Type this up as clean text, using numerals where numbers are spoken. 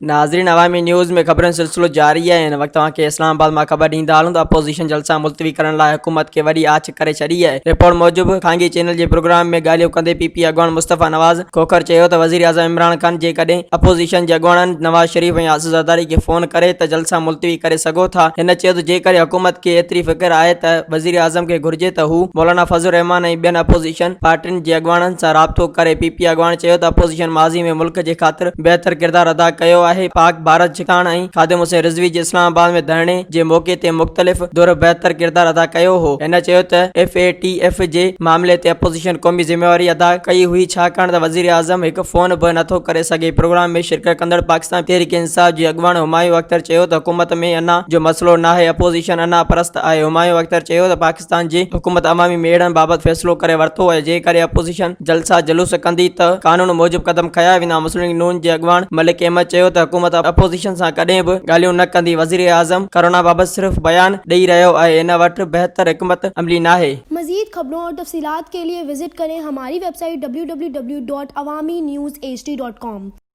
नाज़रीन, अवामी न्यूज़ में खबरन सिलसिलो जारी है। इन वक्त के इस्लामाबाद में खबर ॾींदा हलूं। अपोजिशन जलसा मुलतवी करण लाइ हुकूमत के वरी आछ करे छड़ी है। रिपोर्ट मूजिब खांगी चैनल के प्रोग्राम में ॻाल्हियूं कंदे पीपी अॻवान मुस्तफ़ा नवाज़ खोखर चयो त वज़ीर आज़म इमरान खान जेकॾहिं अपोजिशन जे अॻवाननि नवाज़ शरीफ ऐं आसिफ ज़रदारी के फ़ोन करे त जलसा मुलतवी करे सघो था। हिन चयो त जेकर हुकूमत के एतिरी फ़िक्र आहे त वज़ीर आज़म के घुर्जे त हू मौलाना फज़लुर रहमान ऐं ॿियनि अपोजिशन पार्टियुनि जे अॻवाननि सां राब्तो करे। पीपी अॻवान चयो त अपोजिशन माज़ी में मुल्क जे ख़ातिर बहितर किरदार अदा कयो आहे। पाक भारत छिकाण ऐं खादिम हुसैन रिज़वी जे इस्लामाबाद में धरणे जे मौक़े ते मुख़्तलिफ़ दौर बहितर किरदार अदा कयो हो। हिन चयो त FATF जे मामले ते अपोजिशन क़ौमी ज़िम्मेवारी अदा कई हुई, छाकाणि त वज़ीर आज़म हिकु फ़ोन बि नथो करे सघे। प्रोग्राम में शिरकत कंदड़ पाकिस्तान तहरीक इंसाफ़ जे अॻवान हुमायूं अख्तर चयो त हुकूमत में अना जो मसइलो नाहे, अपोजिशन अना परस्त आहे। हुमायूं अख्तर चयो त पाकिस्तान जी हुकूमत अवामी मेड़नि बाबति फ़ैसिलो करे वरितो आहे। जेकॾहिं अपोजिशन जलसा जुलूस कंदी त कानून मूजिब क़दम खया वेंदा। मुस्लिम लीग नून जे अॻवान मलिक अहमद चयो त हुकूमत अपोजिशन सां कॾहिं बि ॻाल्हियूं न कंदी। वज़ीर आज़म कोरोना बाबति सिर्फ़ बयान ॾेई रहियो आहे, इन वटि बहितर हिकमत अमली नाहे। मज़ीद खबरों और तफसीलात के लिए विजिट करें हमारी वेबसाइट www.awamiNewsHD.com।